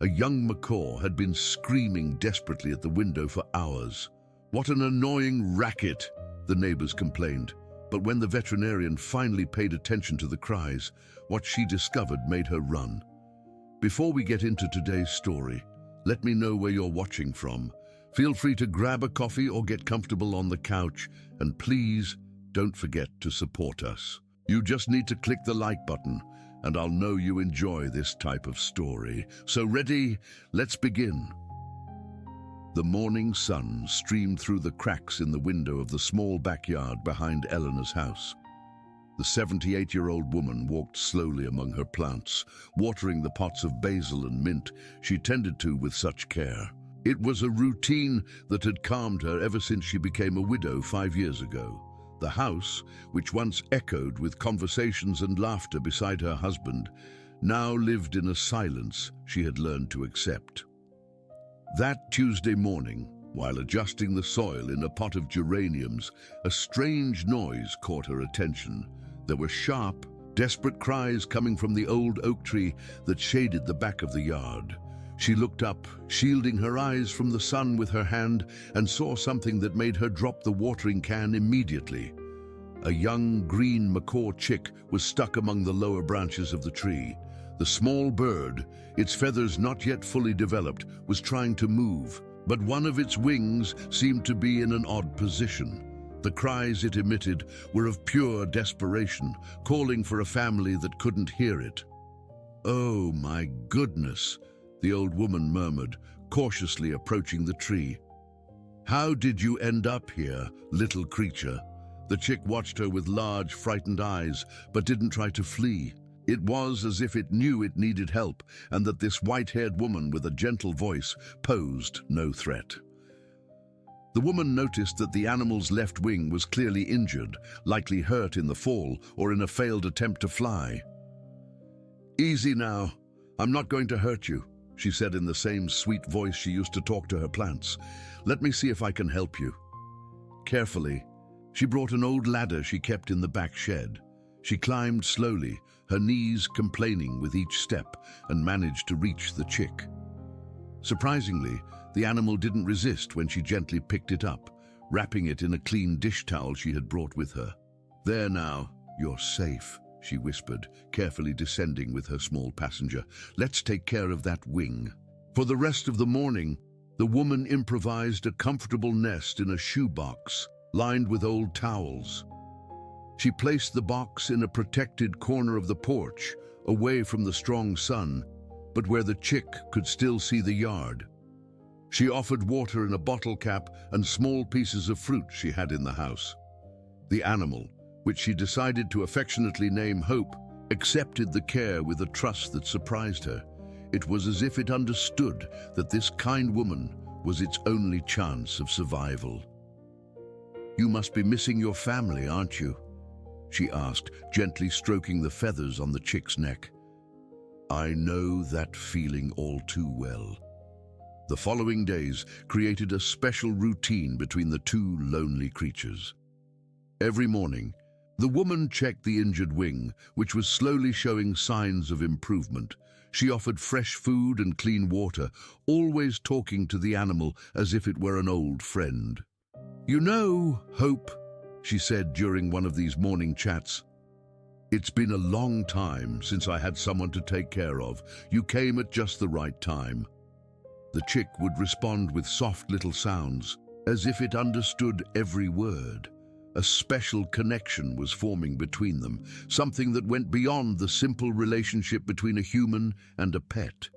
A young macaw had been screaming desperately at the window for hours. "What an annoying racket," the neighbors complained. But when the veterinarian finally paid attention to the cries, what she discovered made her run. Before we get into today's story, let me know where you're watching from. Feel free to grab a coffee or get comfortable on the couch, and please don't forget to support us. You just need to click the like button, and I'll know you enjoy this type of story. So ready? Let's begin. The morning sun streamed through the cracks in the window of the small backyard behind Eleanor's house. The 78-year-old woman walked slowly among her plants, watering the pots of basil and mint she tended to with such care. It was a routine that had calmed her ever since she became a widow 5 years ago. The house, which once echoed with conversations and laughter beside her husband, now lived in a silence she had learned to accept. That Tuesday morning, while adjusting the soil in a pot of geraniums, a strange noise caught her attention. There were sharp, desperate cries coming from the old oak tree that shaded the back of the yard. She looked up, shielding her eyes from the sun with her hand, and saw something that made her drop the watering can immediately. A young green macaw chick was stuck among the lower branches of the tree. The small bird, its feathers not yet fully developed, was trying to move, but one of its wings seemed to be in an odd position. The cries it emitted were of pure desperation, calling for a family that couldn't hear it. "Oh, my goodness," the old woman murmured, cautiously approaching the tree. "How did you end up here, little creature?" The chick watched her with large, frightened eyes, but didn't try to flee. It was as if it knew it needed help, and that this white-haired woman with a gentle voice posed no threat. The woman noticed that the animal's left wing was clearly injured, likely hurt in the fall or in a failed attempt to fly. "Easy now, I'm not going to hurt you," she said in the same sweet voice she used to talk to her plants. "Let me see if I can help you." Carefully, she brought an old ladder she kept in the back shed. She climbed slowly, her knees complaining with each step, and managed to reach the chick. Surprisingly, the animal didn't resist when she gently picked it up, wrapping it in a clean dish towel she had brought with her. "There now, you're safe," she whispered, carefully descending with her small passenger. "Let's take care of that wing." For the rest of the morning, the woman improvised a comfortable nest in a shoebox, lined with old towels. She placed the box in a protected corner of the porch, away from the strong sun, but where the chick could still see the yard. She offered water in a bottle cap and small pieces of fruit she had in the house. The animal, which she decided to affectionately name Hope, accepted the care with a trust that surprised her. It was as if it understood that this kind woman was its only chance of survival. "You must be missing your family, aren't you?" she asked, gently stroking the feathers on the chick's neck. "I know that feeling all too well." The following days created a special routine between the two lonely creatures. Every morning, the woman checked the injured wing, which was slowly showing signs of improvement. She offered fresh food and clean water, always talking to the animal as if it were an old friend. "You know, Hope," she said during one of these morning chats, "it's been a long time since I had someone to take care of. You came at just the right time." The chick would respond with soft little sounds, as if it understood every word. A special connection was forming between them, something that went beyond the simple relationship between a human and a pet.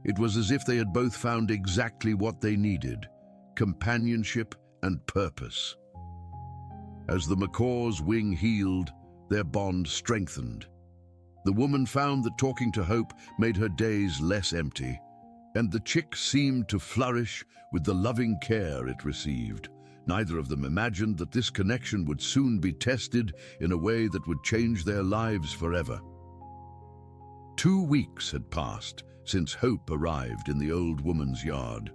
It was as if they had both found exactly what they needed: companionship and purpose. As the macaw's wing healed, their bond strengthened. The woman found that talking to Hope made her days less empty, and the chick seemed to flourish with the loving care it received. Neither of them imagined that this connection would soon be tested in a way that would change their lives forever. 2 weeks had passed since Hope arrived in the old woman's yard.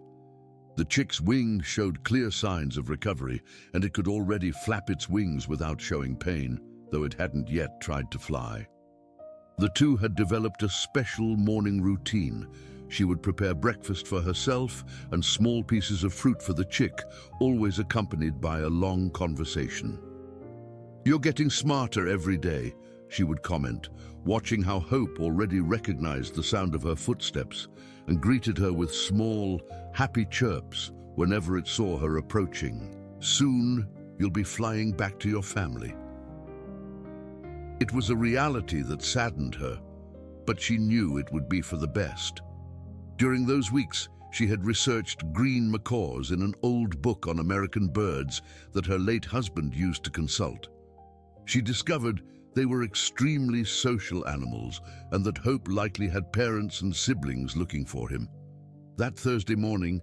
The chick's wing showed clear signs of recovery, and it could already flap its wings without showing pain, though it hadn't yet tried to fly. The two had developed a special morning routine. She would prepare breakfast for herself and small pieces of fruit for the chick, always accompanied by a long conversation. "You're getting smarter every day," she would comment, watching how Hope already recognized the sound of her footsteps and greeted her with small, happy chirps whenever it saw her approaching. "Soon, you'll be flying back to your family." It was a reality that saddened her, but she knew it would be for the best. During those weeks, she had researched green macaws in an old book on American birds that her late husband used to consult. She discovered they were extremely social animals and that Hope likely had parents and siblings looking for him. That Thursday morning,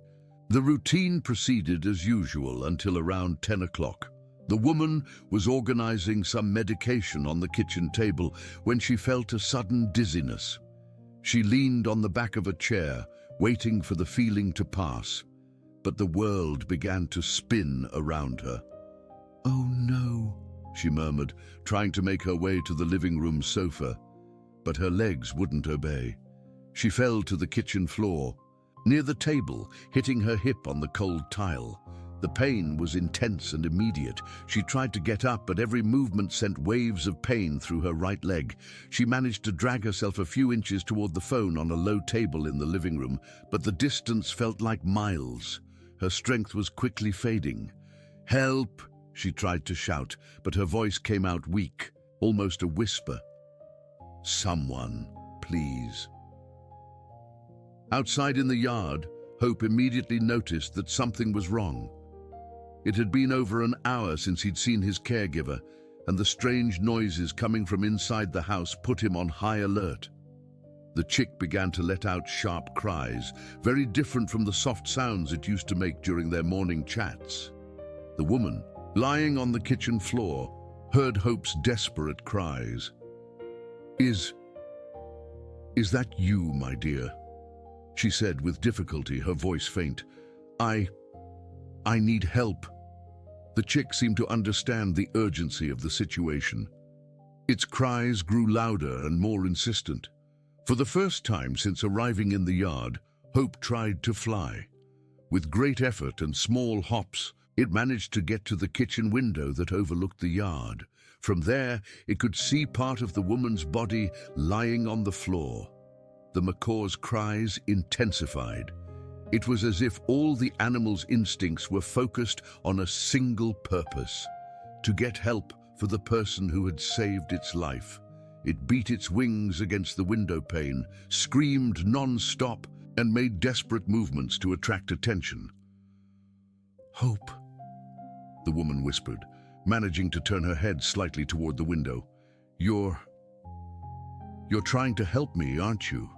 the routine proceeded as usual until around 10 o'clock. The woman was organizing some medication on the kitchen table when she felt a sudden dizziness. She leaned on the back of a chair, waiting for the feeling to pass, but the world began to spin around her. "Oh no," she murmured, trying to make her way to the living room sofa, but her legs wouldn't obey. She fell to the kitchen floor, near the table, hitting her hip on the cold tile. The pain was intense and immediate. She tried to get up, but every movement sent waves of pain through her right leg. She managed to drag herself a few inches toward the phone on a low table in the living room, but the distance felt like miles. Her strength was quickly fading. "Help!" she tried to shout, but her voice came out weak, almost a whisper. "Someone, please." Outside in the yard, Hope immediately noticed that something was wrong. It had been over an hour since he'd seen his caregiver, and the strange noises coming from inside the house put him on high alert. The chick began to let out sharp cries, very different from the soft sounds it used to make during their morning chats. The woman, lying on the kitchen floor, heard Hope's desperate cries. Is that you, my dear?" she said with difficulty, her voice faint. I need help." The chick seemed to understand the urgency of the situation. Its cries grew louder and more insistent. For the first time since arriving in the yard, Hope tried to fly. With great effort and small hops, it managed to get to the kitchen window that overlooked the yard. From there, it could see part of the woman's body lying on the floor. The macaw's cries intensified. It was as if all the animal's instincts were focused on a single purpose: to get help for the person who had saved its life. It beat its wings against the window pane, screamed non-stop, and made desperate movements to attract attention. "Hope," the woman whispered, managing to turn her head slightly toward the window. You're trying to help me, aren't you?"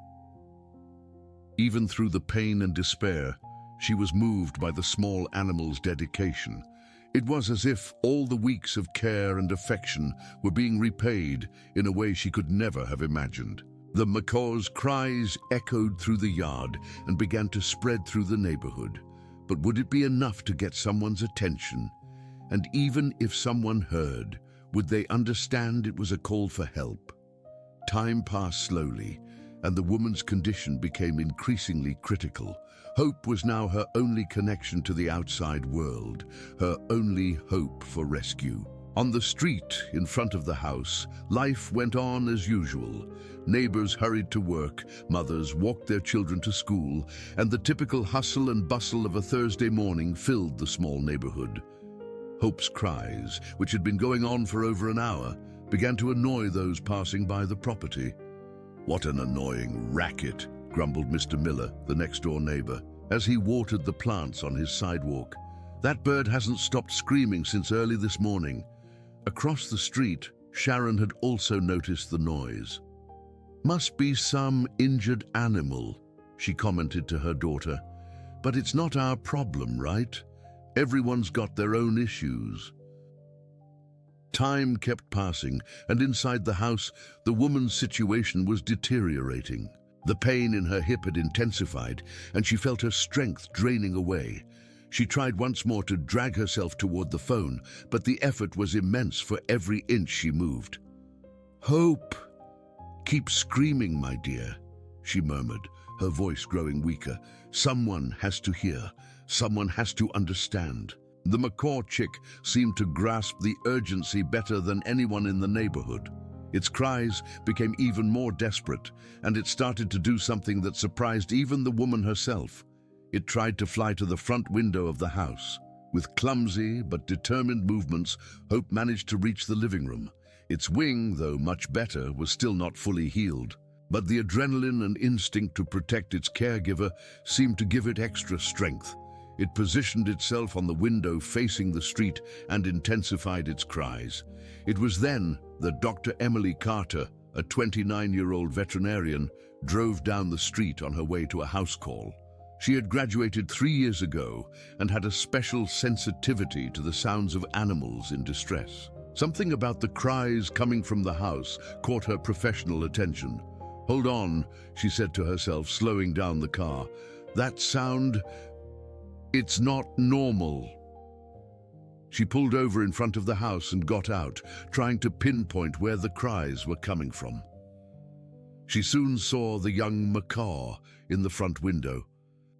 Even through the pain and despair, she was moved by the small animal's dedication. It was as if all the weeks of care and affection were being repaid in a way she could never have imagined. The macaw's cries echoed through the yard and began to spread through the neighborhood. But would it be enough to get someone's attention? And even if someone heard, would they understand it was a call for help? Time passed slowly, and the woman's condition became increasingly critical. Hope was now her only connection to the outside world, her only hope for rescue. On the street in front of the house, life went on as usual. Neighbors hurried to work, mothers walked their children to school, and the typical hustle and bustle of a Thursday morning filled the small neighborhood. Hope's cries, which had been going on for over an hour, began to annoy those passing by the property. "What an annoying racket," grumbled Mr. Miller, the next-door neighbor, as he watered the plants on his sidewalk. "That bird hasn't stopped screaming since early this morning." Across the street, Sharon had also noticed the noise. "Must be some injured animal," she commented to her daughter. "But it's not our problem, right? Everyone's got their own issues." Time kept passing, and inside the house, the woman's situation was deteriorating. The pain in her hip had intensified, and she felt her strength draining away. She tried once more to drag herself toward the phone, but the effort was immense for every inch she moved. "Hope! Keep screaming, my dear," she murmured, her voice growing weaker. Someone has to hear. Someone has to understand. The macaw chick seemed to grasp the urgency better than anyone in the neighborhood. Its cries became even more desperate, and it started to do something that surprised even the woman herself. It tried to fly to the front window of the house. With clumsy but determined movements, Hope managed to reach the living room. Its wing, though much better, was still not fully healed. But the adrenaline and instinct to protect its caregiver seemed to give it extra strength. It positioned itself on the window facing the street and intensified its cries. It was then that Dr. Emily Carter, a 29-year-old veterinarian, drove down the street on her way to a house call. She had graduated 3 years ago and had a special sensitivity to the sounds of animals in distress. Something about the cries coming from the house caught her professional attention. "Hold on," she said to herself, slowing down the car. "That sound, it's not normal." She pulled over in front of the house and got out, trying to pinpoint where the cries were coming from. She soon saw the young macaw in the front window,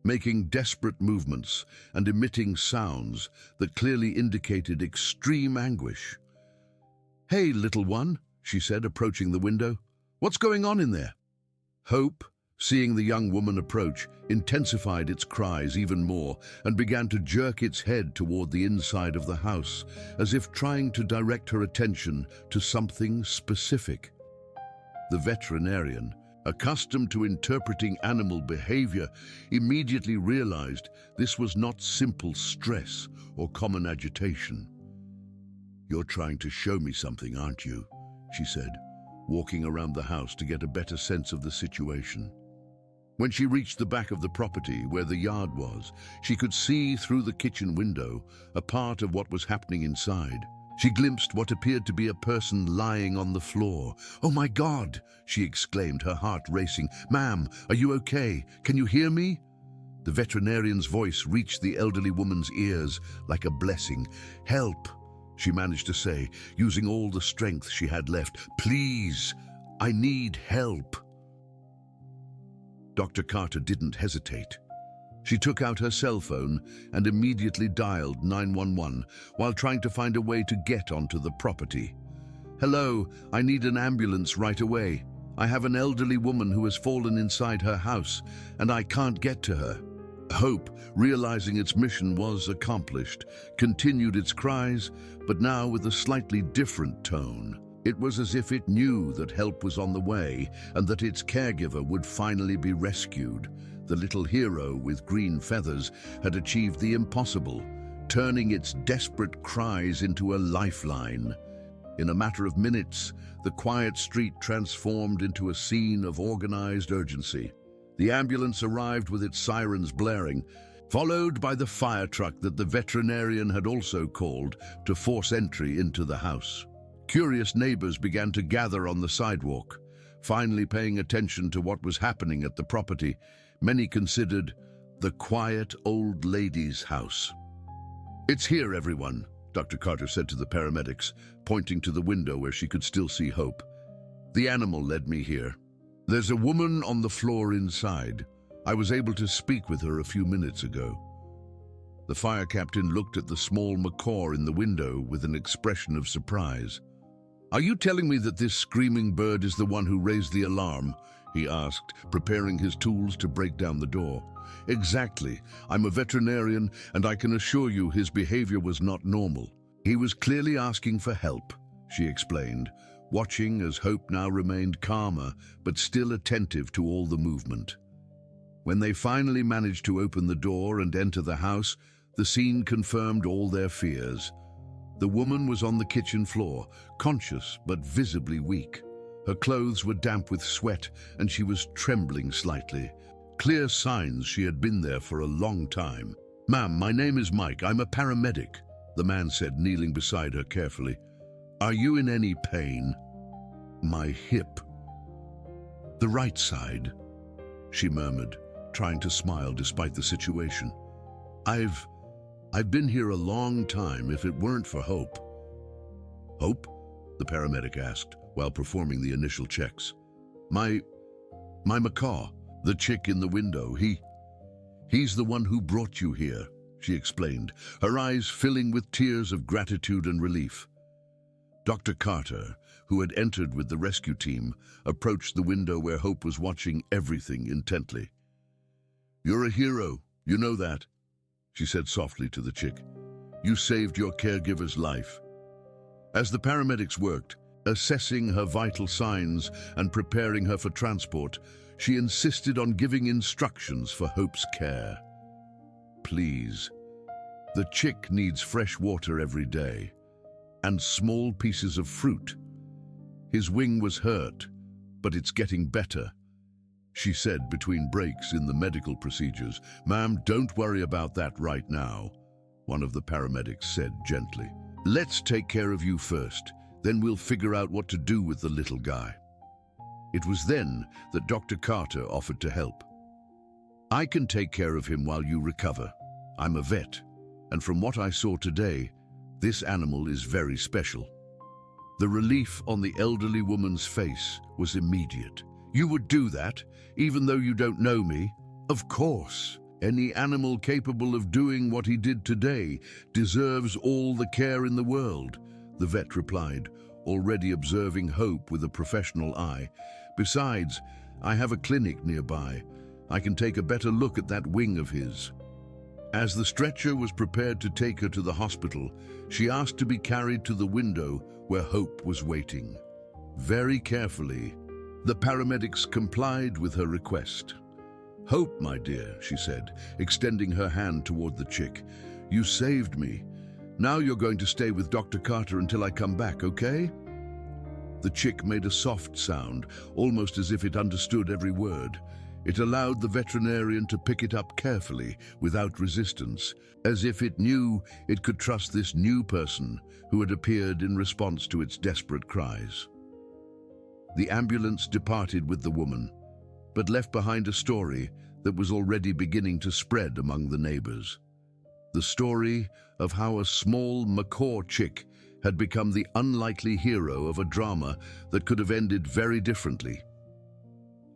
making desperate movements and emitting sounds that clearly indicated extreme anguish. "Hey, little one," she said, approaching the window. "What's going on in there?" Hope, seeing the young woman approach, intensified its cries even more and began to jerk its head toward the inside of the house, as if trying to direct her attention to something specific. The veterinarian, accustomed to interpreting animal behavior, immediately realized this was not simple stress or common agitation. "You're trying to show me something, aren't you?" she said, walking around the house to get a better sense of the situation. When she reached the back of the property where the yard was, she could see through the kitchen window a part of what was happening inside. She glimpsed what appeared to be a person lying on the floor. "Oh my God!" she exclaimed, her heart racing. "Ma'am, are you okay? Can you hear me?" The veterinarian's voice reached the elderly woman's ears like a blessing. "Help," she managed to say, using all the strength she had left. "Please, I need help." Dr. Carter didn't hesitate. She took out her cell phone and immediately dialed 911 while trying to find a way to get onto the property. "Hello, I need an ambulance right away. I have an elderly woman who has fallen inside her house, and I can't get to her." Hope, realizing its mission was accomplished, continued its cries, but now with a slightly different tone. It was as if it knew that help was on the way and that its caregiver would finally be rescued. The little hero with green feathers had achieved the impossible, turning its desperate cries into a lifeline. In a matter of minutes, the quiet street transformed into a scene of organized urgency. The ambulance arrived with its sirens blaring, followed by the fire truck that the veterinarian had also called to force entry into the house. Curious neighbors began to gather on the sidewalk, finally paying attention to what was happening at the property. Many considered the quiet old lady's house. "It's here, everyone," Dr. Carter said to the paramedics, pointing to the window where she could still see Hope. "The animal led me here. There's a woman on the floor inside. I was able to speak with her a few minutes ago." The fire captain looked at the small macaw in the window with an expression of surprise. "Are you telling me that this screaming bird is the one who raised the alarm?" he asked, preparing his tools to break down the door. "Exactly. I'm a veterinarian, and I can assure you his behavior was not normal. He was clearly asking for help," she explained, watching as Hope now remained calmer but still attentive to all the movement. When they finally managed to open the door and enter the house, the scene confirmed all their fears. The woman was on the kitchen floor, conscious but visibly weak. Her clothes were damp with sweat, and she was trembling slightly. Clear signs she had been there for a long time. "Ma'am, my name is Mike. I'm a paramedic," the man said, kneeling beside her carefully. "Are you in any pain?" "My hip. The right side," she murmured, trying to smile despite the situation. I've been here a long time if it weren't for Hope." "Hope?" the paramedic asked while performing the initial checks. My macaw," The chick in the window, he's the one who brought you here, she explained, her eyes filling with tears of gratitude and relief. Dr. Carter, who had entered with the rescue team, approached the window where Hope was watching everything intently. "You're a hero, you know that," she said softly to the chick. "You saved your caregiver's life." As the paramedics worked, assessing her vital signs and preparing her for transport, she insisted on giving instructions for Hope's care. "Please, the chick needs fresh water every day, and small pieces of fruit. His wing was hurt, but it's getting better," she said between breaks in the medical procedures. "Ma'am, don't worry about that right now," one of the paramedics said gently. "Let's take care of you first, then we'll figure out what to do with the little guy." It was then that Dr. Carter offered to help. "I can take care of him while you recover. I'm a vet, and from what I saw today, this animal is very special." The relief on the elderly woman's face was immediate. "You would do that, even though you don't know me?" "Of course. Any animal capable of doing what he did today deserves all the care in the world," the vet replied, already observing Hope with a professional eye. "Besides, I have a clinic nearby. I can take a better look at that wing of his." As the stretcher was prepared to take her to the hospital, she asked to be carried to the window where Hope was waiting. Very carefully, the paramedics complied with her request. "Hope, my dear," she said, extending her hand toward the chick. "You saved me. Now you're going to stay with Dr. Carter until I come back, okay?" The chick made a soft sound, almost as if it understood every word. It allowed the veterinarian to pick it up carefully, without resistance, as if it knew it could trust this new person who had appeared in response to its desperate cries. The ambulance departed with the woman, but left behind a story that was already beginning to spread among the neighbors. The story of how a small macaw chick had become the unlikely hero of a drama that could have ended very differently.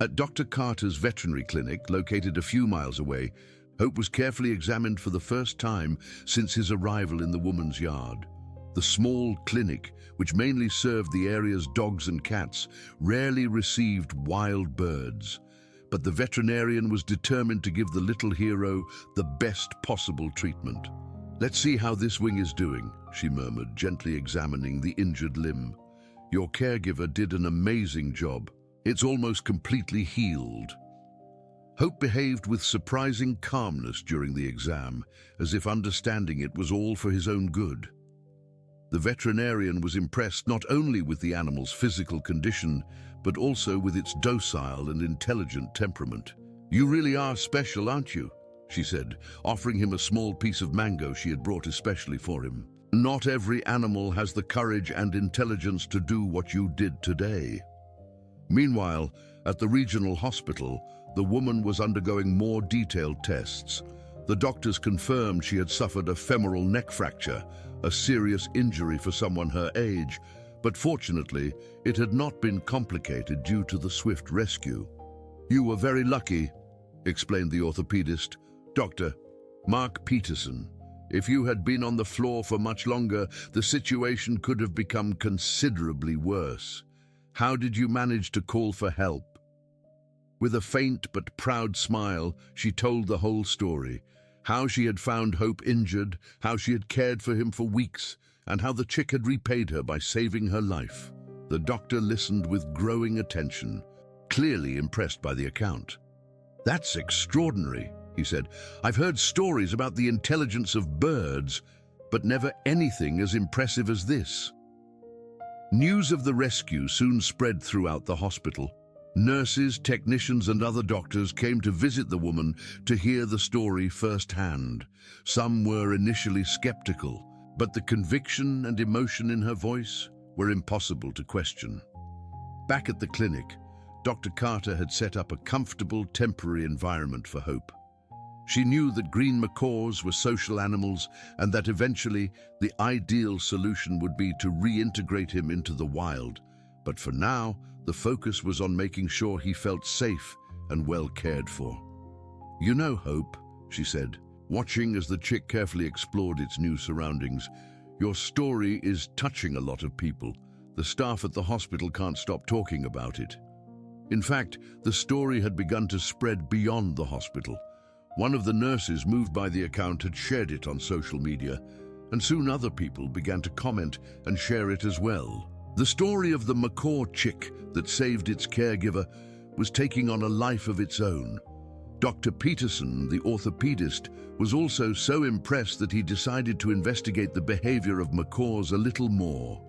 At Dr. Carter's veterinary clinic, located a few miles away, Hope was carefully examined for the first time since his arrival in the woman's yard. The small clinic, which mainly served the area's dogs and cats, rarely received wild birds. But the veterinarian was determined to give the little hero the best possible treatment. "Let's see how this wing is doing," she murmured, gently examining the injured limb. "Your caregiver did an amazing job. It's almost completely healed." Hope behaved with surprising calmness during the exam, as if understanding it was all for his own good. The veterinarian was impressed not only with the animal's physical condition, but also with its docile and intelligent temperament. "You really are special, aren't you?" she said, offering him a small piece of mango she had brought especially for him. "Not every animal has the courage and intelligence to do what you did today." Meanwhile, at the regional hospital, the woman was undergoing more detailed tests. The doctors confirmed she had suffered a femoral neck fracture, a serious injury for someone her age, but fortunately, it had not been complicated due to the swift rescue. "You were very lucky," explained the orthopedist, Dr. Mark Peterson. "If you had been on the floor for much longer, the situation could have become considerably worse. How did you manage to call for help?" With a faint but proud smile, she told the whole story. How she had found Hope injured, how she had cared for him for weeks, and how the chick had repaid her by saving her life. The doctor listened with growing attention, clearly impressed by the account. "That's extraordinary," he said. "I've heard stories about the intelligence of birds, but never anything as impressive as this." News of the rescue soon spread throughout the hospital. Nurses, technicians, and other doctors came to visit the woman to hear the story firsthand. Some were initially skeptical, but the conviction and emotion in her voice were impossible to question. Back at the clinic, Dr. Carter had set up a comfortable, temporary environment for Hope. She knew that green macaws were social animals and that eventually the ideal solution would be to reintegrate him into the wild. But for now, the focus was on making sure he felt safe and well cared for. "You know, Hope," she said, watching as the chick carefully explored its new surroundings, "your story is touching a lot of people. The staff at the hospital can't stop talking about it." In fact, the story had begun to spread beyond the hospital. One of the nurses moved by the account had shared it on social media, and soon other people began to comment and share it as well. The story of the macaw chick that saved its caregiver was taking on a life of its own. Dr. Peterson, the orthopedist, was also so impressed that he decided to investigate the behavior of macaws a little more.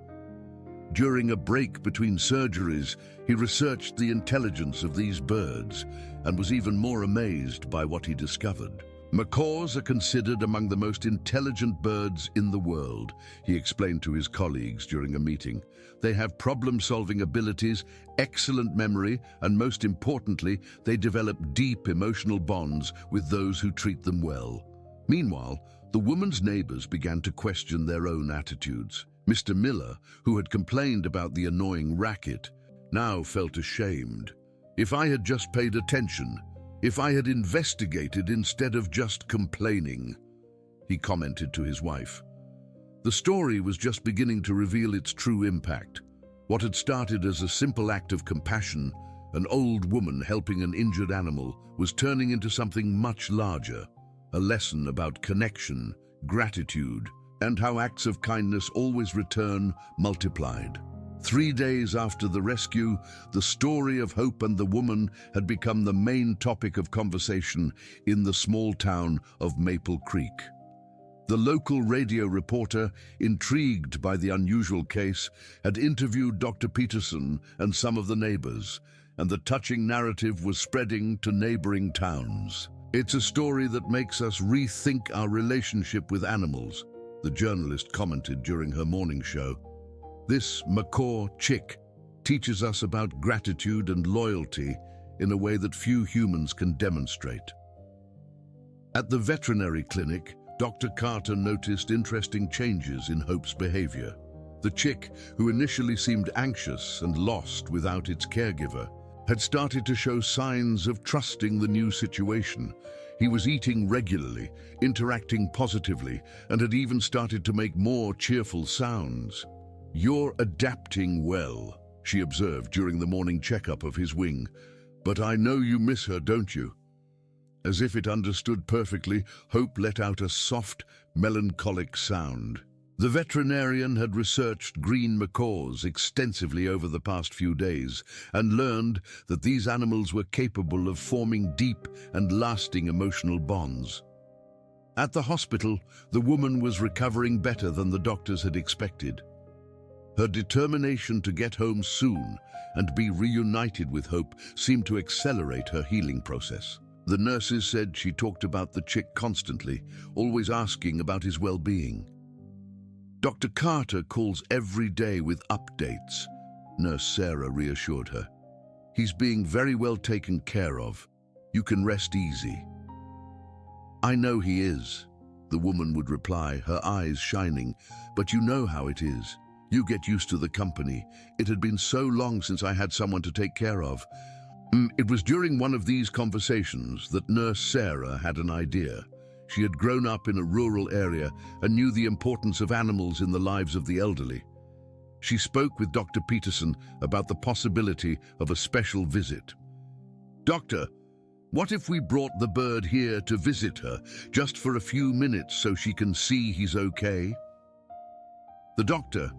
During a break between surgeries, he researched the intelligence of these birds and was even more amazed by what he discovered. "Macaws are considered among the most intelligent birds in the world," he explained to his colleagues during a meeting. "They have problem-solving abilities, excellent memory, and most importantly, they develop deep emotional bonds with those who treat them well." Meanwhile, the woman's neighbors began to question their own attitudes. Mr. Miller, who had complained about the annoying racket, now felt ashamed. "If I had just paid attention, if I had investigated instead of just complaining," he commented to his wife. The story was just beginning to reveal its true impact. What had started as a simple act of compassion, an old woman helping an injured animal, was turning into something much larger, a lesson about connection, gratitude, and how acts of kindness always return multiplied. 3 days after the rescue, the story of Hope and the woman had become the main topic of conversation in the small town of Maple Creek. The local radio reporter, intrigued by the unusual case, had interviewed Dr. Peterson and some of the neighbors, and the touching narrative was spreading to neighboring towns. "It's a story that makes us rethink our relationship with animals," the journalist commented during her morning show. "This macaw chick teaches us about gratitude and loyalty in a way that few humans can demonstrate." At the veterinary clinic, Dr. Carter noticed interesting changes in Hope's behavior. The chick, who initially seemed anxious and lost without its caregiver, had started to show signs of trusting the new situation. He was eating regularly, interacting positively, and had even started to make more cheerful sounds. "You're adapting well," she observed during the morning checkup of his wing. "But I know you miss her, don't you?" As if it understood perfectly, Hope let out a soft, melancholic sound. The veterinarian had researched green macaws extensively over the past few days and learned that these animals were capable of forming deep and lasting emotional bonds. At the hospital, the woman was recovering better than the doctors had expected. Her determination to get home soon and be reunited with Hope seemed to accelerate her healing process. The nurses said she talked about the chick constantly, always asking about his well-being. "Dr. Carter calls every day with updates," Nurse Sarah reassured her. "He's being very well taken care of. You can rest easy." "I know he is," the woman would reply, her eyes shining. "But you know how it is. You get used to the company. It had been so long since I had someone to take care of." It was during one of these conversations that Nurse Sarah had an idea. She had grown up in a rural area and knew the importance of animals in the lives of the elderly. She spoke with Dr. Peterson about the possibility of a special visit. "Doctor, what if we brought the bird here to visit her, just for a few minutes so she can see he's okay?" The doctor,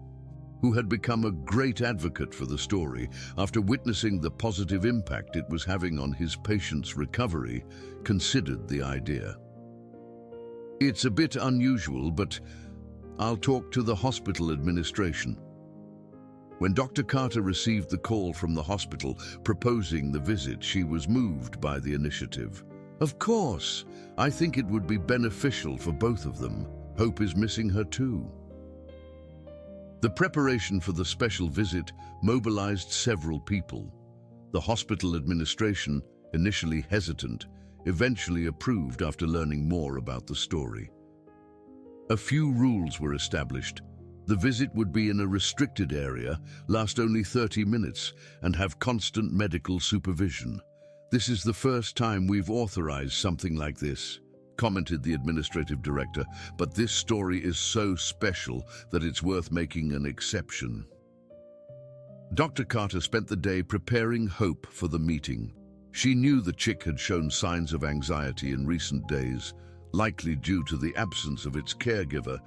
who had become a great advocate for the story after witnessing the positive impact it was having on his patient's recovery, considered the idea. "It's a bit unusual, but I'll talk to the hospital administration." When Dr. Carter received the call from the hospital proposing the visit, she was moved by the initiative. "Of course, I think it would be beneficial for both of them. Hope is missing her too." The preparation for the special visit mobilized several people. The hospital administration, initially hesitant, eventually approved after learning more about the story. A few rules were established. The visit would be in a restricted area, last only 30 minutes, and have constant medical supervision. "This is the first time we've authorized something like this," commented the administrative director, "but this story is so special that it's worth making an exception." Dr. Carter spent the day preparing Hope for the meeting. She knew the chick had shown signs of anxiety in recent days, likely due to the absence of its caregiver,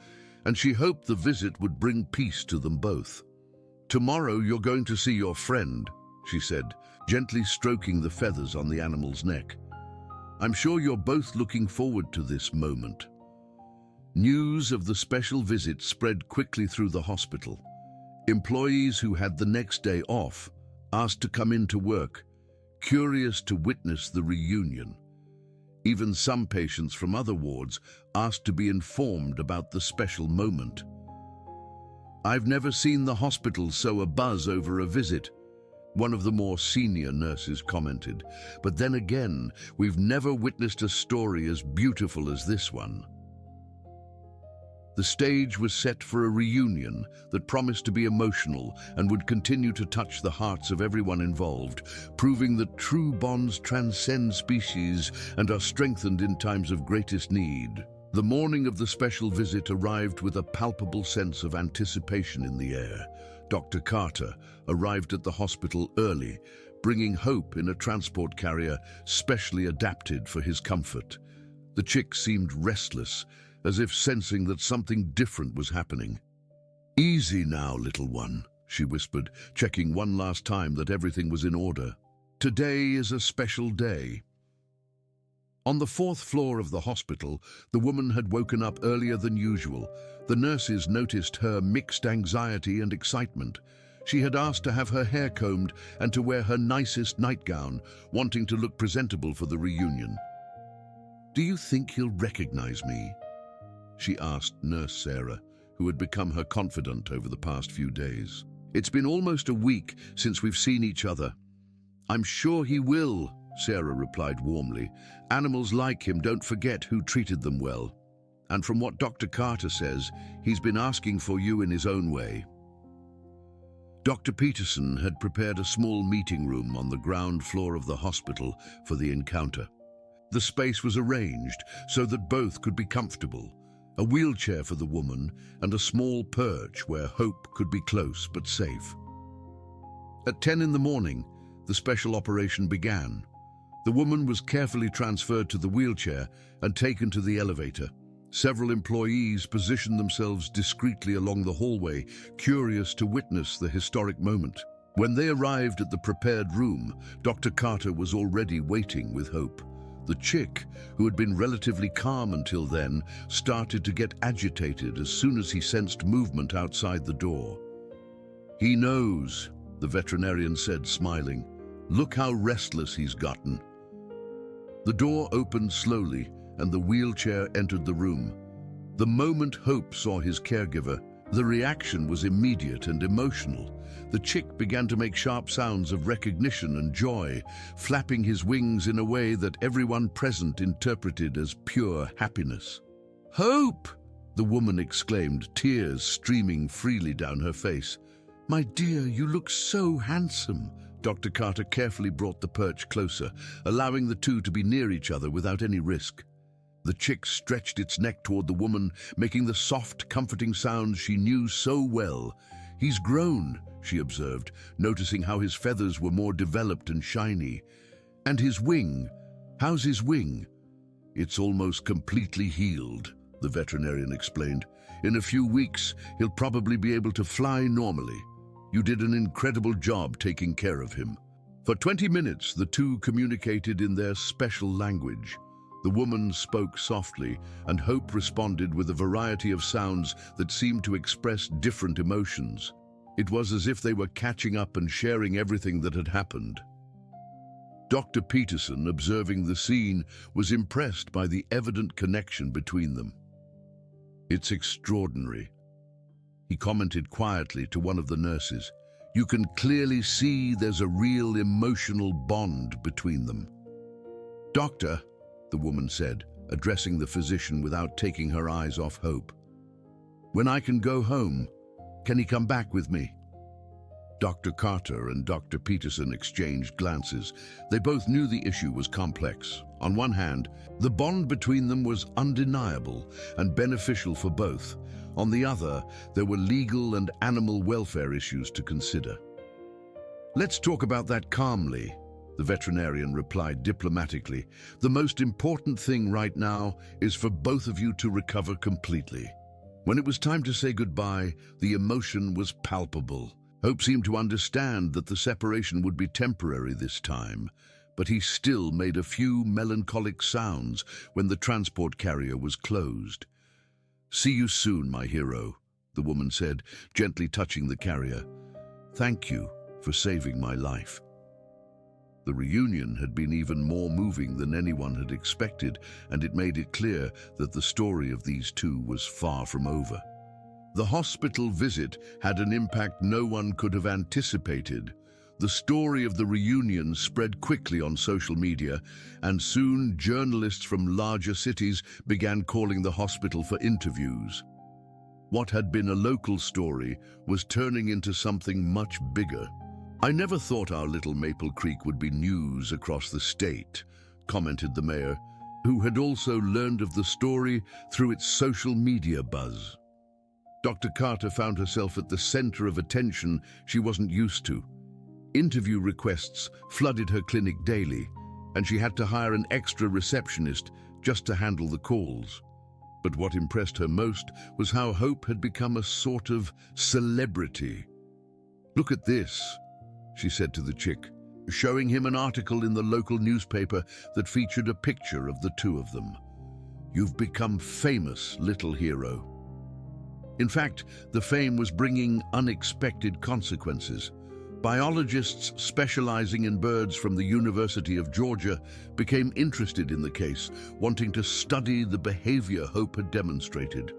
and she hoped the visit would bring peace to them both. "Tomorrow you're going to see your friend," she said, gently stroking the feathers on the animal's neck. "I'm sure you're both looking forward to this moment." News of the special visit spread quickly through the hospital. Employees who had the next day off asked to come into work, curious to witness the reunion. Even some patients from other wards asked to be informed about the special moment. "I've never seen the hospital so abuzz over a visit," one of the more senior nurses commented. "But then again, we've never witnessed a story as beautiful as this one." The stage was set for a reunion that promised to be emotional and would continue to touch the hearts of everyone involved, proving that true bonds transcend species and are strengthened in times of greatest need. The morning of the special visit arrived with a palpable sense of anticipation in the air. Dr. Carter arrived at the hospital early, bringing Hope in a transport carrier specially adapted for his comfort. The chick seemed restless, as if sensing that something different was happening. "Easy now, little one," she whispered, checking one last time that everything was in order. "Today is a special day." On the 4th floor of the hospital, the woman had woken up earlier than usual. The nurses noticed her mixed anxiety and excitement. She had asked to have her hair combed and to wear her nicest nightgown, wanting to look presentable for the reunion. "Do you think he'll recognize me?" she asked Nurse Sarah, who had become her confidant over the past few days. "It's been almost a week since we've seen each other." "I'm sure he will," Sarah replied warmly. "Animals like him don't forget who treated them well. And from what Dr. Carter says, he's been asking for you in his own way." Dr. Peterson had prepared a small meeting room on the ground floor of the hospital for the encounter. The space was arranged so that both could be comfortable. A wheelchair for the woman and a small perch where Hope could be close but safe. At 10 in the morning, the special operation began. The woman was carefully transferred to the wheelchair and taken to the elevator. Several employees positioned themselves discreetly along the hallway, curious to witness the historic moment. When they arrived at the prepared room, Dr. Carter was already waiting with Hope. The chick, who had been relatively calm until then, started to get agitated as soon as he sensed movement outside the door. "He knows," the veterinarian said, smiling. "Look how restless he's gotten." The door opened slowly, and the wheelchair entered the room. The moment Hope saw his caregiver, the reaction was immediate and emotional. The chick began to make sharp sounds of recognition and joy, flapping his wings in a way that everyone present interpreted as pure happiness. "Hope!" the woman exclaimed, tears streaming freely down her face. "My dear, you look so handsome." Dr. Carter carefully brought the perch closer, allowing the two to be near each other without any risk. The chick stretched its neck toward the woman, making the soft, comforting sounds she knew so well. "He's grown," she observed, noticing how his feathers were more developed and shiny. "And his wing? How's his wing?" "It's almost completely healed," the veterinarian explained. "In a few weeks, he'll probably be able to fly normally. You did an incredible job taking care of him." For 20 minutes, the two communicated in their special language. The woman spoke softly, and Hope responded with a variety of sounds that seemed to express different emotions. It was as if they were catching up and sharing everything that had happened. Dr. Peterson, observing the scene, was impressed by the evident connection between them. "It's extraordinary," he commented quietly to one of the nurses. "You can clearly see there's a real emotional bond between them." "Doctor," the woman said, addressing the physician without taking her eyes off Hope, "when I can go home, can he come back with me?" Dr. Carter and Dr. Peterson exchanged glances. They both knew the issue was complex. On one hand, the bond between them was undeniable and beneficial for both. On the other, there were legal and animal welfare issues to consider. "Let's talk about that calmly," the veterinarian replied diplomatically. "The most important thing right now is for both of you to recover completely." When it was time to say goodbye, the emotion was palpable. Hope seemed to understand that the separation would be temporary this time, but he still made a few melancholic sounds when the transport carrier was closed. "See you soon, my hero," the woman said, gently touching the carrier. "Thank you for saving my life." The reunion had been even more moving than anyone had expected, and it made it clear that the story of these two was far from over. The hospital visit had an impact no one could have anticipated. The story of the reunion spread quickly on social media, and soon journalists from larger cities began calling the hospital for interviews. What had been a local story was turning into something much bigger. "I never thought our little Maple Creek would be news across the state," commented the mayor, who had also learned of the story through its social media buzz. Dr. Carter found herself at the center of attention she wasn't used to. Interview requests flooded her clinic daily, and she had to hire an extra receptionist just to handle the calls. But what impressed her most was how Hope had become a sort of celebrity. "Look at this," she said to the chick, showing him an article in the local newspaper that featured a picture of the two of them. "You've become famous, little hero." In fact, the fame was bringing unexpected consequences. Biologists specializing in birds from the University of Georgia became interested in the case, wanting to study the behavior Hope had demonstrated.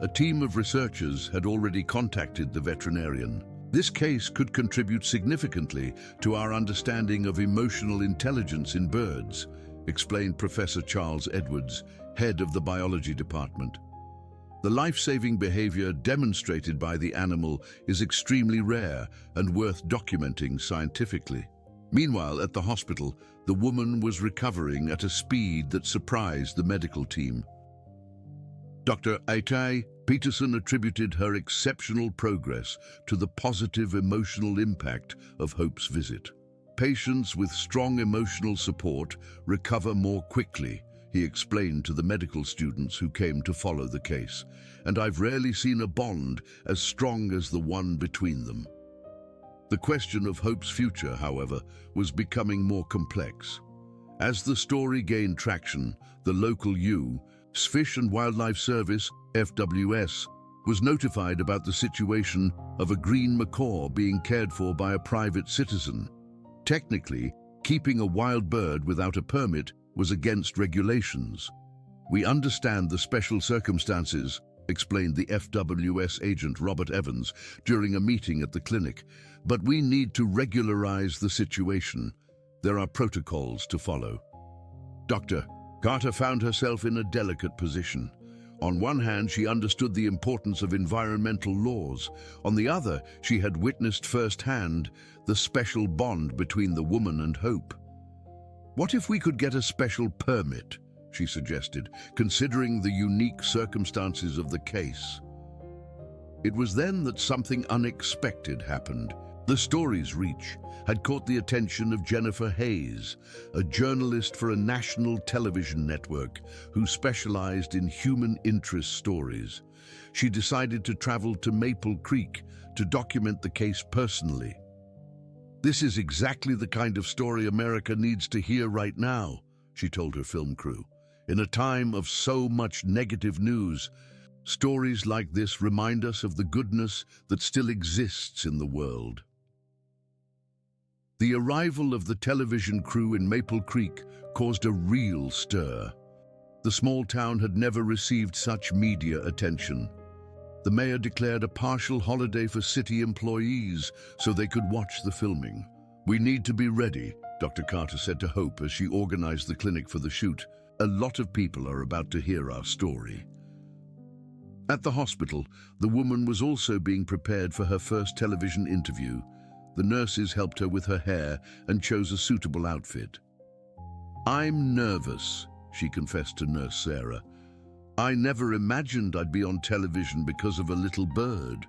A team of researchers had already contacted the veterinarian. "This case could contribute significantly to our understanding of emotional intelligence in birds," explained Professor Charles Edwards, head of the biology department. "The life-saving behavior demonstrated by the animal is extremely rare and worth documenting scientifically." Meanwhile, at the hospital, the woman was recovering at a speed that surprised the medical team. Dr. Aitai Peterson attributed her exceptional progress to the positive emotional impact of Hope's visit. "Patients with strong emotional support recover more quickly," he explained to the medical students who came to follow the case, "and I've rarely seen a bond as strong as the one between them." The question of Hope's future, however, was becoming more complex. As the story gained traction, the local Fish and Wildlife Service, FWS, was notified about the situation of a green macaw being cared for by a private citizen. Technically, keeping a wild bird without a permit was against regulations. "We understand the special circumstances," explained the FWS agent Robert Evans during a meeting at the clinic, "but we need to regularize the situation. There are protocols to follow." Dr. Carter found herself in a delicate position. On one hand, she understood the importance of environmental laws. On the other, she had witnessed firsthand the special bond between the woman and Hope. "What if we could get a special permit?" she suggested, considering the unique circumstances of the case. It was then that something unexpected happened. The story's reach had caught the attention of Jennifer Hayes, a journalist for a national television network who specialized in human interest stories. She decided to travel to Maple Creek to document the case personally. "This is exactly the kind of story America needs to hear right now," she told her film crew. "In a time of so much negative news, stories like this remind us of the goodness that still exists in the world." The arrival of the television crew in Maple Creek caused a real stir. The small town had never received such media attention. The mayor declared a partial holiday for city employees so they could watch the filming. "We need to be ready," Dr. Carter said to Hope as she organized the clinic for the shoot. "A lot of people are about to hear our story." At the hospital, the woman was also being prepared for her first television interview. The nurses helped her with her hair and chose a suitable outfit. "I'm nervous," she confessed to Nurse Sarah. "I never imagined I'd be on television because of a little bird."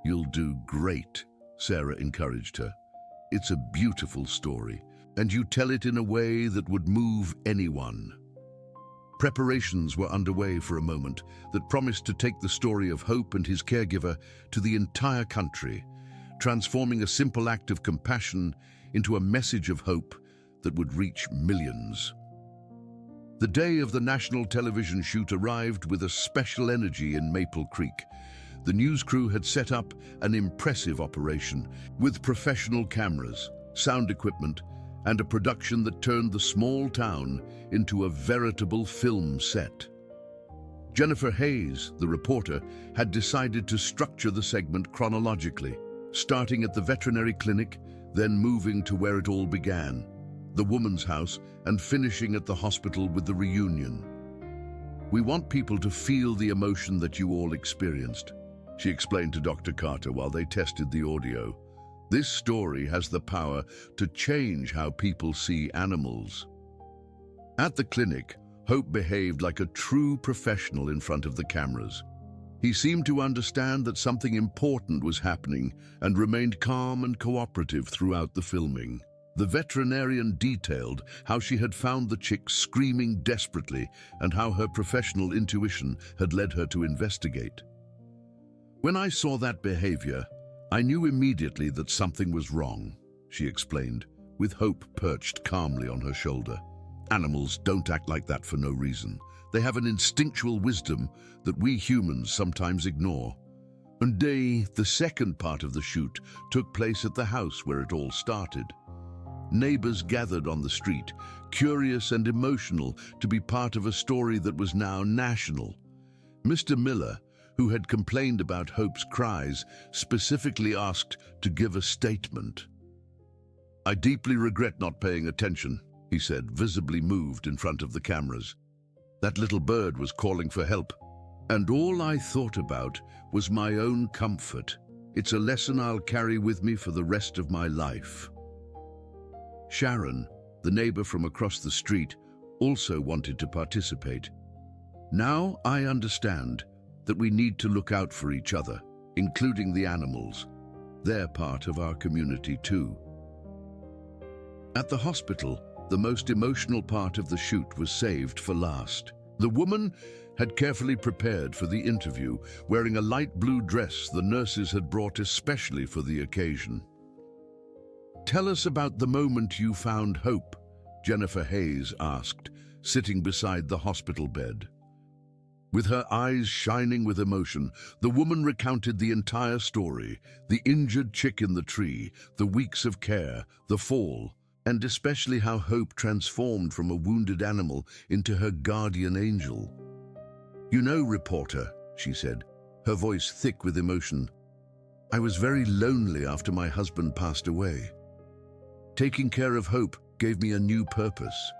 "You'll do great," Sarah encouraged her. "It's a beautiful story, and you tell it in a way that would move anyone." Preparations were underway for a moment that promised to take the story of Hope and his caregiver to the entire country, transforming a simple act of compassion into a message of hope that would reach millions. The day of the national television shoot arrived with a special energy in Maple Creek. The news crew had set up an impressive operation with professional cameras, sound equipment, and a production that turned the small town into a veritable film set. Jennifer Hayes, the reporter, had decided to structure the segment chronologically, starting at the veterinary clinic, then moving to where it all began, the woman's house, and finishing at the hospital with the reunion. "We want people to feel the emotion that you all experienced," she explained to Dr. Carter while they tested the audio. "This story has the power to change how people see animals." At the clinic, Hope behaved like a true professional in front of the cameras. He seemed to understand that something important was happening and remained calm and cooperative throughout the filming. The veterinarian detailed how she had found the chick screaming desperately and how her professional intuition had led her to investigate. "When I saw that behavior, I knew immediately that something was wrong," she explained, with Hope perched calmly on her shoulder. "Animals don't act like that for no reason. They have an instinctual wisdom that we humans sometimes ignore." And the second part of the shoot took place at the house where it all started. Neighbors gathered on the street, curious and emotional to be part of a story that was now national. Mr. Miller, who had complained about Hope's cries, specifically asked to give a statement. "I deeply regret not paying attention," he said, visibly moved in front of the cameras. "That little bird was calling for help, and all I thought about was my own comfort. It's a lesson I'll carry with me for the rest of my life." Sharon, the neighbor from across the street, also wanted to participate. "Now I understand that we need to look out for each other, including the animals. They're part of our community too." At the hospital, the most emotional part of the shoot was saved for last. The woman had carefully prepared for the interview, wearing a light blue dress the nurses had brought especially for the occasion. "Tell us about the moment you found Hope," Jennifer Hayes asked, sitting beside the hospital bed. With her eyes shining with emotion, the woman recounted the entire story: the injured chick in the tree, the weeks of care, the fall, and especially how Hope transformed from a wounded animal into her guardian angel. "You know, reporter," she said, her voice thick with emotion, "I was very lonely after my husband passed away. Taking care of Hope gave me a new purpose.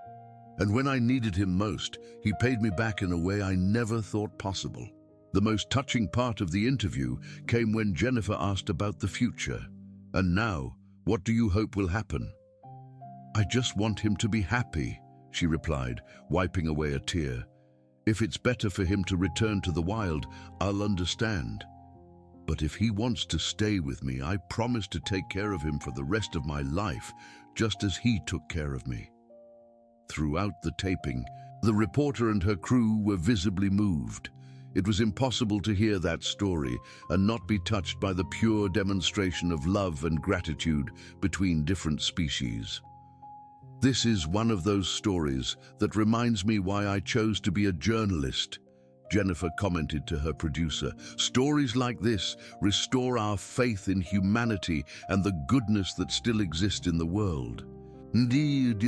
And when I needed him most, he paid me back in a way I never thought possible." The most touching part of the interview came when Jennifer asked about the future. "And now, what do you hope will happen?" "I just want him to be happy," she replied, wiping away a tear. "If it's better for him to return to the wild, I'll understand. But if he wants to stay with me, I promise to take care of him for the rest of my life, just as he took care of me." Throughout the taping, the reporter and her crew were visibly moved. It was impossible to hear that story and not be touched by the pure demonstration of love and gratitude between different species. "This is one of those stories that reminds me why I chose to be a journalist," Jennifer commented to her producer. "Stories like this restore our faith in humanity and the goodness that still exists in the world." Indeed,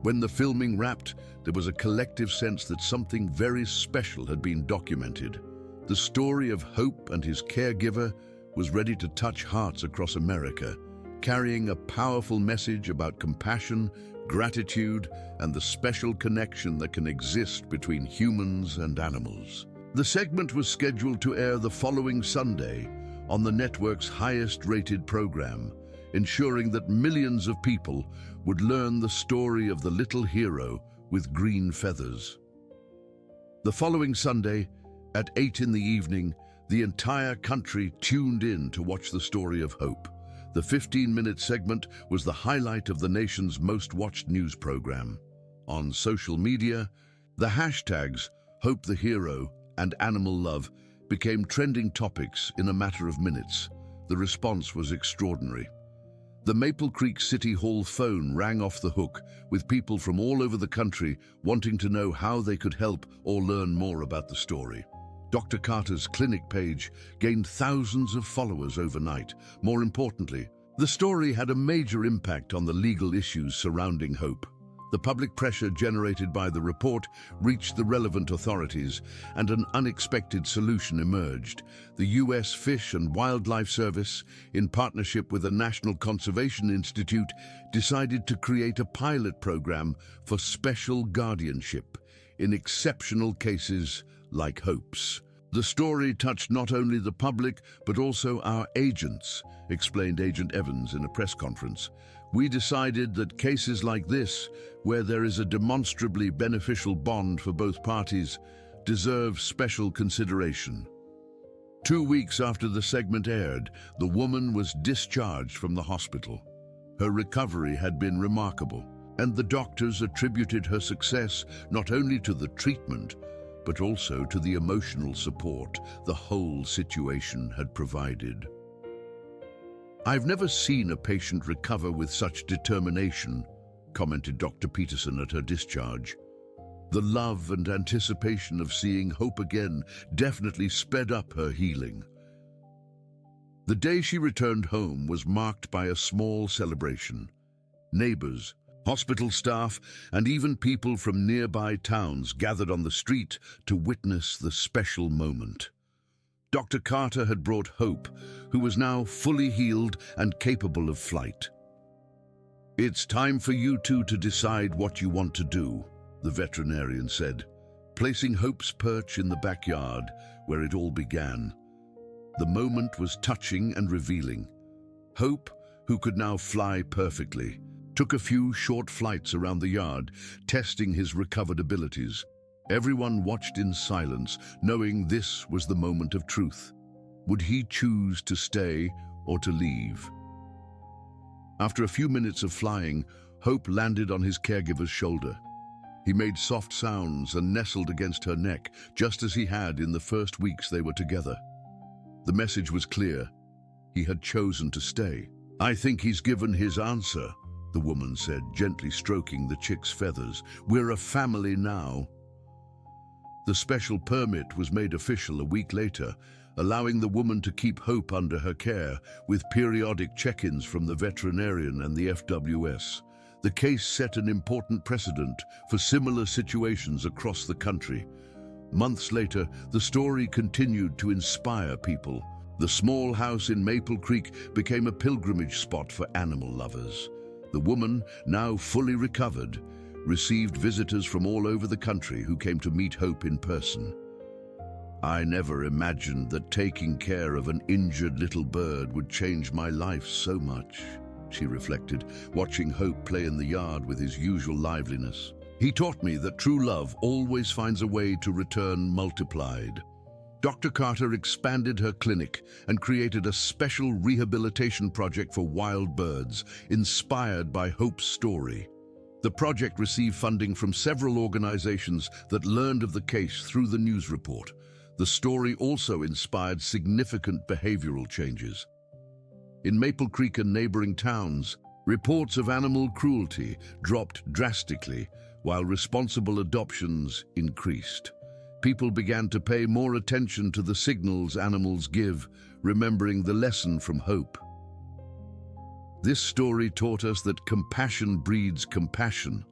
when the filming wrapped, there was a collective sense that something very special had been documented. The story of Hope and his caregiver was ready to touch hearts across America, carrying a powerful message about compassion, gratitude, and the special connection that can exist between humans and animals. The segment was scheduled to air the following Sunday, on the network's highest-rated program, ensuring that millions of people would learn the story of the little hero with green feathers. The following Sunday, at 8 in the evening, the entire country tuned in to watch the story of hope. The 15-minute segment was the highlight of the nation's most-watched news program. On social media, the hashtags Hope the Hero and Animal Love became trending topics in a matter of minutes. The response was extraordinary. The Maple Creek City Hall phone rang off the hook, with people from all over the country wanting to know how they could help or learn more about the story. Dr. Carter's clinic page gained thousands of followers overnight. More importantly, the story had a major impact on the legal issues surrounding Hope. The public pressure generated by the report reached the relevant authorities, and an unexpected solution emerged. The U.S. Fish and Wildlife Service, in partnership with the National Conservation Institute, decided to create a pilot program for special guardianship in exceptional cases like Hope's. The story touched not only the public, but also our agents, explained Agent Evans in a press conference. We decided that cases like this, where there is a demonstrably beneficial bond for both parties, deserve special consideration. 2 weeks after the segment aired, the woman was discharged from the hospital. Her recovery had been remarkable, and the doctors attributed her success not only to the treatment, but also to the emotional support the whole situation had provided. "I've never seen a patient recover with such determination," commented Dr. Peterson at her discharge. The love and anticipation of seeing Hope again definitely sped up her healing. The day she returned home was marked by a small celebration. Neighbors, hospital staff, and even people from nearby towns gathered on the street to witness the special moment. Dr. Carter had brought Hope, who was now fully healed and capable of flight. "It's time for you two to decide what you want to do," the veterinarian said, placing Hope's perch in the backyard where it all began. The moment was touching and revealing. Hope, who could now fly perfectly, took a few short flights around the yard, testing his recovered abilities. Everyone watched in silence, knowing this was the moment of truth. Would he choose to stay or to leave? After a few minutes of flying, Hope landed on his caregiver's shoulder. He made soft sounds and nestled against her neck, just as he had in the first weeks they were together. The message was clear. He had chosen to stay. "I think he's given his answer," the woman said, gently stroking the chick's feathers. "We're a family now." The special permit was made official a week later, allowing the woman to keep Hope under her care, with periodic check-ins from the veterinarian and the FWS. The case set an important precedent for similar situations across the country. Months later, the story continued to inspire people. The small house in Maple Creek became a pilgrimage spot for animal lovers. The woman, now fully recovered, received visitors from all over the country who came to meet Hope in person. "I never imagined that taking care of an injured little bird would change my life so much," she reflected, watching Hope play in the yard with his usual liveliness. "He taught me that true love always finds a way to return multiplied." Dr. Carter expanded her clinic and created a special rehabilitation project for wild birds, inspired by Hope's story. The project received funding from several organizations that learned of the case through the news report. The story also inspired significant behavioral changes. In Maple Creek and neighboring towns, reports of animal cruelty dropped drastically, while responsible adoptions increased. People began to pay more attention to the signals animals give, remembering the lesson from Hope. "This story taught us that compassion breeds compassion,"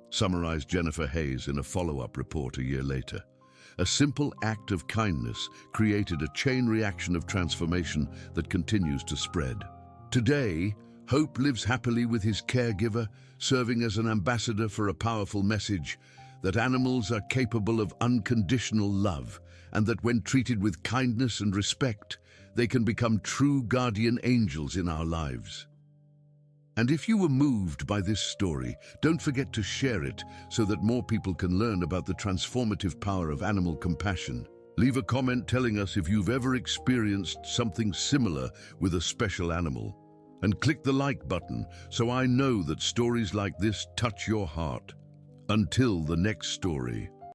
summarized Jennifer Hayes in a follow-up report a year later. A simple act of kindness created a chain reaction of transformation that continues to spread. Today, Hope lives happily with his caregiver, serving as an ambassador for a powerful message that animals are capable of unconditional love, and that when treated with kindness and respect, they can become true guardian angels in our lives. And if you were moved by this story, don't forget to share it so that more people can learn about the transformative power of animal compassion. Leave a comment telling us if you've ever experienced something similar with a special animal. And click the like button so I know that stories like this touch your heart. Until the next story.